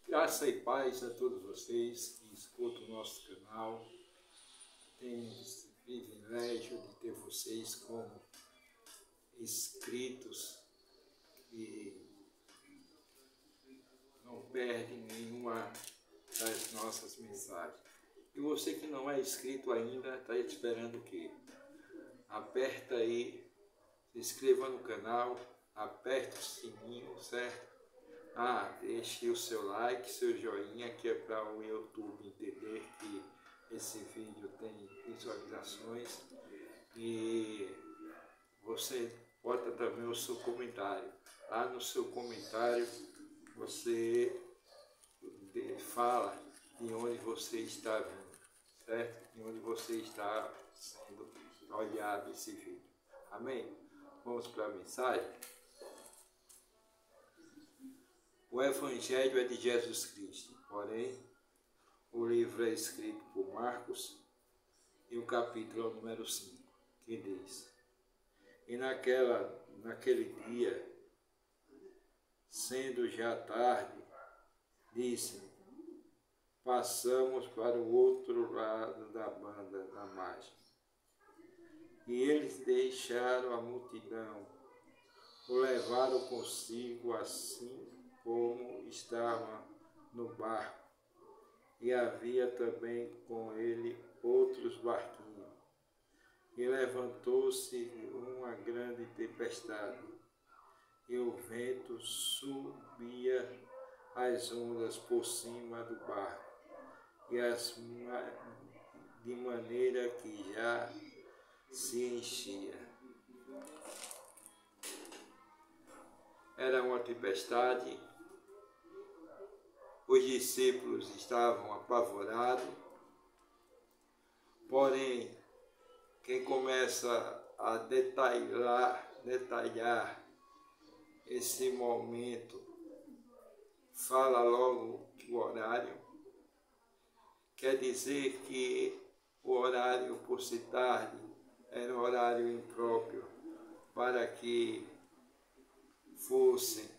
Graça e paz a todos vocês que escutam o nosso canal. Temos o privilégio de ter vocês como inscritos e não perdem nenhuma das nossas mensagens. E você que não é inscrito ainda, está esperando o quê? Aperta aí, se inscreva no canal, aperta o sininho, certo? Deixe o seu like, seu joinha, que é para o YouTube entender que esse vídeo tem visualizações. E você bota também o seu comentário. Lá no seu comentário você fala de onde você está vindo, certo? De onde você está sendo olhado esse vídeo. Amém? Vamos para a mensagem? O Evangelho é de Jesus Cristo, porém, o livro é escrito por Marcos e o capítulo número 5, que diz: E naquele dia, sendo já tarde, disse: passamos para o outro lado da banda da margem. E eles deixaram a multidão, o levaram consigo assim como estava no barco, e havia também com ele outros barquinhos. E levantou-se uma grande tempestade, e o vento subia as ondas por cima do barco, de maneira que já se enchia. Era uma tempestade. Os discípulos estavam apavorados, porém, quem começa a detalhar esse momento, fala logo o horário. Quer dizer que o horário, por ser tarde, era um horário impróprio para que fossem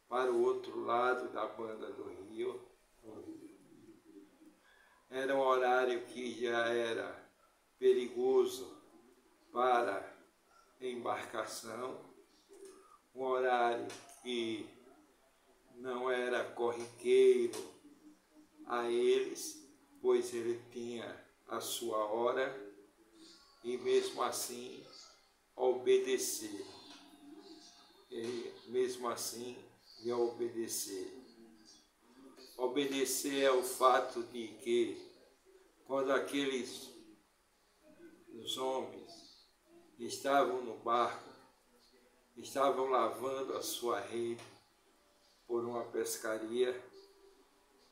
para o outro lado da banda do rio. Era um horário que já era perigoso para embarcação, um horário que não era corriqueiro a eles, pois ele tinha a sua hora e mesmo assim obedecer. E mesmo assim ia obedecer. Obedecer é o fato de que quando os homens estavam no barco, estavam lavando a sua rede por uma pescaria,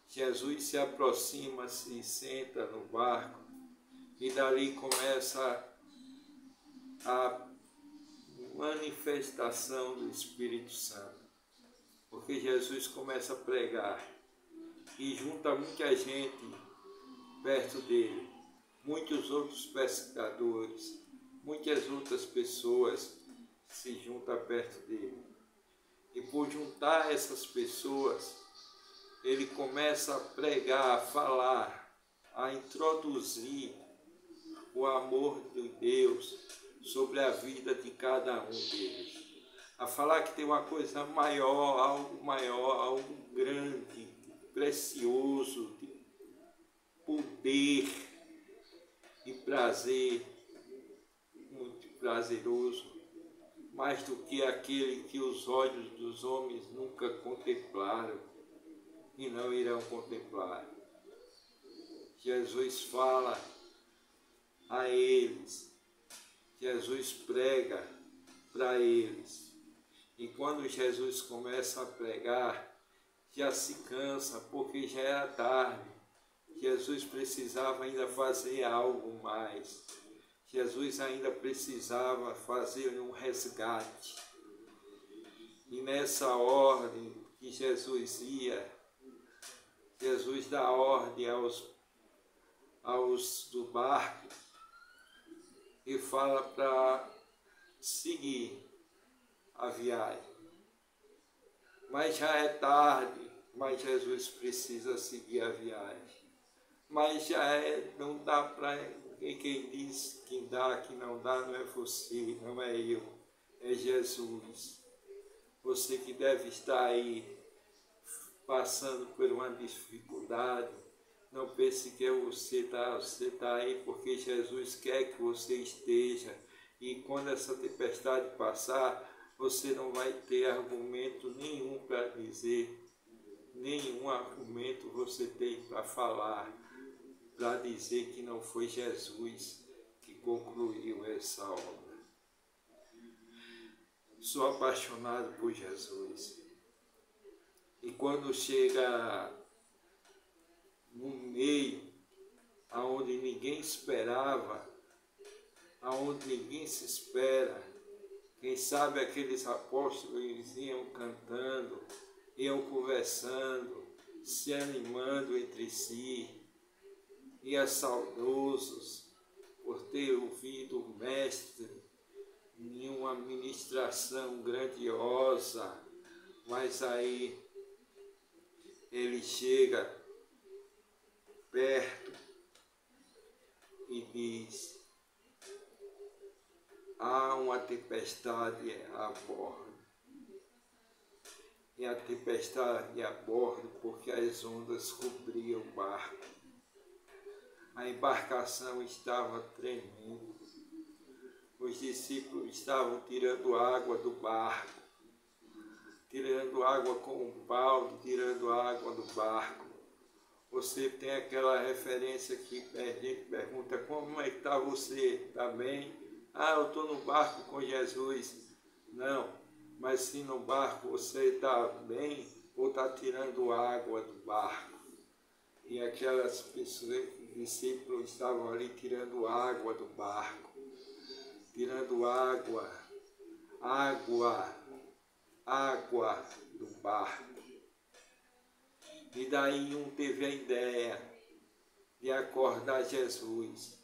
Jesus se aproxima, se senta no barco e dali começa a manifestação do Espírito Santo, porque Jesus começa a pregar e junta muita gente perto dele, muitos outros pescadores, muitas outras pessoas se juntam perto dele. E por juntar essas pessoas, ele começa a pregar, a falar, a introduzir o amor de Deus sobre a vida de cada um deles. A falar que tem uma coisa maior, algo grande, precioso, de poder e prazer, muito prazeroso, mais do que aquele que os olhos dos homens nunca contemplaram e não irão contemplar. Jesus fala a eles, Jesus prega para eles. E quando Jesus começa a pregar, já se cansa, porque já era tarde. Jesus precisava ainda fazer algo mais. Jesus ainda precisava fazer um resgate. E nessa ordem que Jesus ia, Jesus dá ordem aos do barco e fala para seguir a viagem. Mas já é tarde, mas Jesus precisa seguir a viagem. Mas não dá para... Quem diz que dá, que não dá, não é você, não é eu, é Jesus. Você que deve estar aí passando por uma dificuldade, não pense que você está aí porque Jesus quer que você esteja. E quando essa tempestade passar, você não vai ter argumento nenhum para dizer, nenhum argumento você tem para falar, para dizer que não foi Jesus que concluiu essa obra. Sou apaixonado por Jesus. E quando chega no meio, aonde ninguém esperava, aonde ninguém se espera, quem sabe aqueles apóstolos eles iam cantando, iam conversando, se animando entre si, iam saudosos por ter ouvido o Mestre em uma ministração grandiosa, mas aí ele chega perto e diz: há uma tempestade a bordo. E a tempestade a bordo porque as ondas cobriam o barco. A embarcação estava tremendo. Os discípulos estavam tirando água do barco, tirando água com um balde, tirando água do barco. Você tem aquela referência que a gente pergunta: como é que está você? Está bem? Ah, eu estou no barco com Jesus. Não, mas se no barco você está bem ou está tirando água do barco? E aquelas pessoas, discípulos, estavam ali tirando água do barco, tirando água do barco. E daí um teve a ideia de acordar Jesus,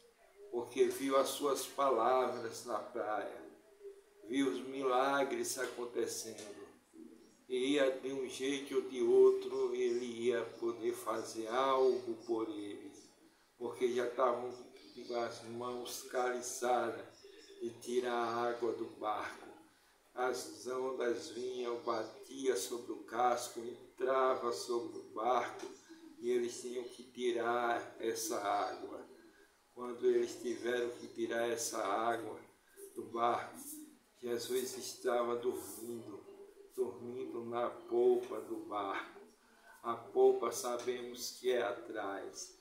porque viu as suas palavras na praia, viu os milagres acontecendo, e ia de um jeito ou de outro, ele ia poder fazer algo por eles, porque já estavam com as mãos caliçadas de tirar a água do barco. As ondas vinham, batia sobre o casco, entrava sobre o barco e eles tinham que tirar essa água. Quando eles tiveram que tirar essa água do barco, Jesus estava dormindo na polpa do barco. A polpa sabemos que é atrás,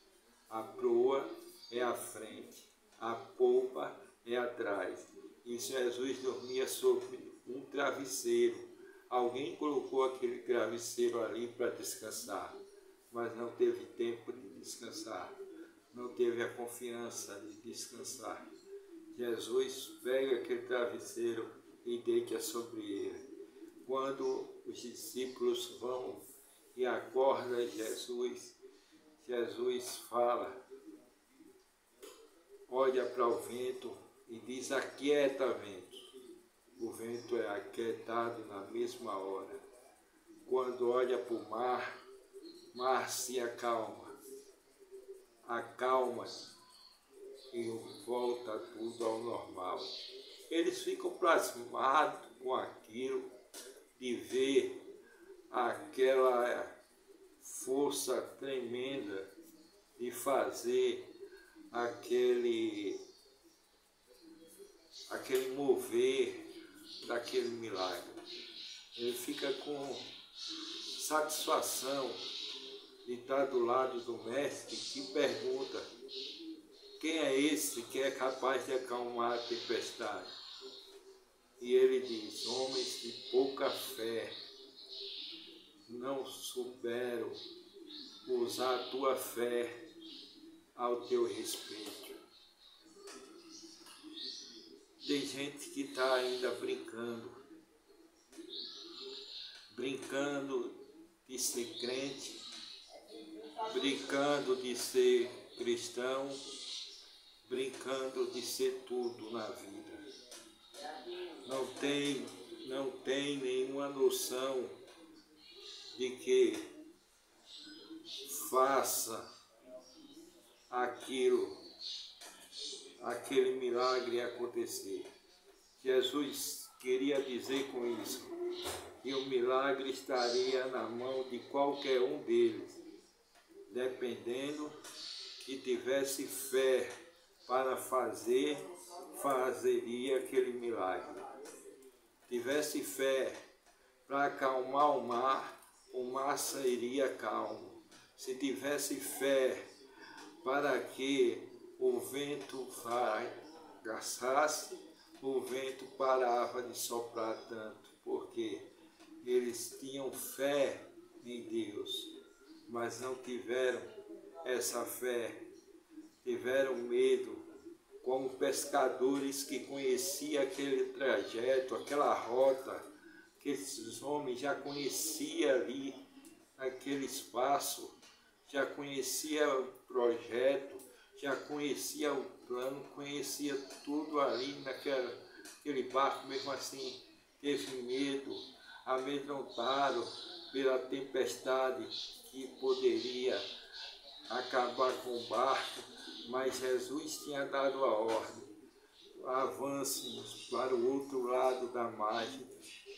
a proa é à frente, a polpa é atrás. E Jesus dormia sobre um travesseiro. Alguém colocou aquele travesseiro ali para descansar, mas não teve tempo de descansar, não teve a confiança de descansar. Jesus pega aquele travesseiro e deita sobre ele. Quando os discípulos vão e acordam Jesus, Jesus fala, olha para o vento e diz: aquieta, vento. O vento é aquietado na mesma hora. Quando olha para o mar se acalma. Acalma-se e volta tudo ao normal. Eles ficam pasmados com aquilo, de ver aquela força tremenda de fazer aquele mover daquele milagre. Ele fica com satisfação de estar do lado do mestre, que pergunta: quem é esse que é capaz de acalmar a tempestade? E ele diz: homens de pouca fé, não souberam usar a tua fé ao teu respeito. Tem gente que está ainda brincando de ser crente, brincando de ser cristão, brincando de ser tudo na vida. Não tem nenhuma noção de que faça aquele milagre acontecer. Jesus queria dizer com isso que o milagre estaria na mão de qualquer um deles, dependendo que tivesse fé para fazeria aquele milagre. Tivesse fé para acalmar o mar sairia calmo. Se tivesse fé para que o vento fragaçasse, o vento parava de soprar tanto, porque eles tinham fé em Deus, mas não tiveram essa fé, tiveram medo, como pescadores que conheciam aquele trajeto, aquela rota, que esses homens já conheciam ali, aquele espaço, já conhecia o projeto, já conhecia o plano, conhecia tudo ali naquele barco, mesmo assim teve medo, amedrontaram pela tempestade que poderia acabar com o barco, mas Jesus tinha dado a ordem: avancemos para o outro lado da margem.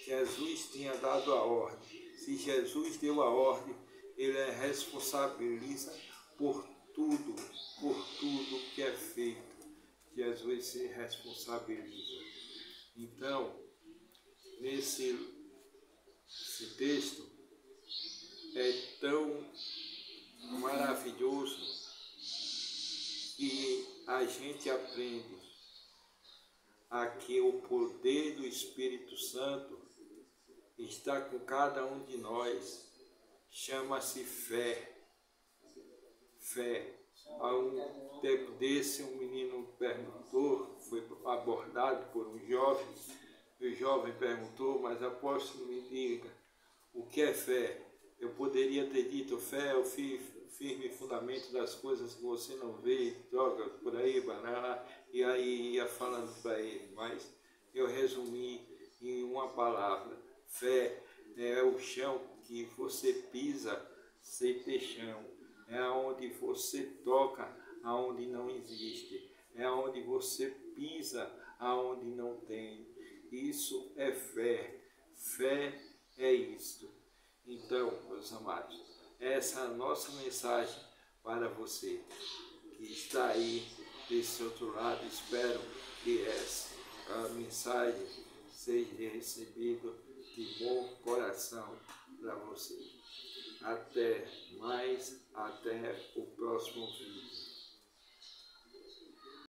Jesus tinha dado a ordem. Se Jesus deu a ordem, ele responsabiliza por tudo que é feito. Jesus se responsabiliza. Então, esse texto é tão maravilhoso que a gente aprende a que o poder do Espírito Santo está com cada um de nós. Chama-se fé. Fé. Há um tempo desse, um menino perguntou, foi abordado por um jovem, e o jovem perguntou: mas apóstolo, me diga, o que é fé? Eu poderia ter dito: fé é o firme fundamento das coisas que você não vê, joga por aí, banana, e aí ia falando para ele, mas eu resumi em uma palavra: fé é o chão que você pisa sem ter chão, é aonde você toca aonde não existe, é aonde você pisa aonde não tem. Isso é fé. Fé é isto. Então, meus amados, essa é a nossa mensagem para você que está aí desse outro lado. Espero que essa a mensagem seja recebida de bom coração para você. Até mais, até o próximo vídeo.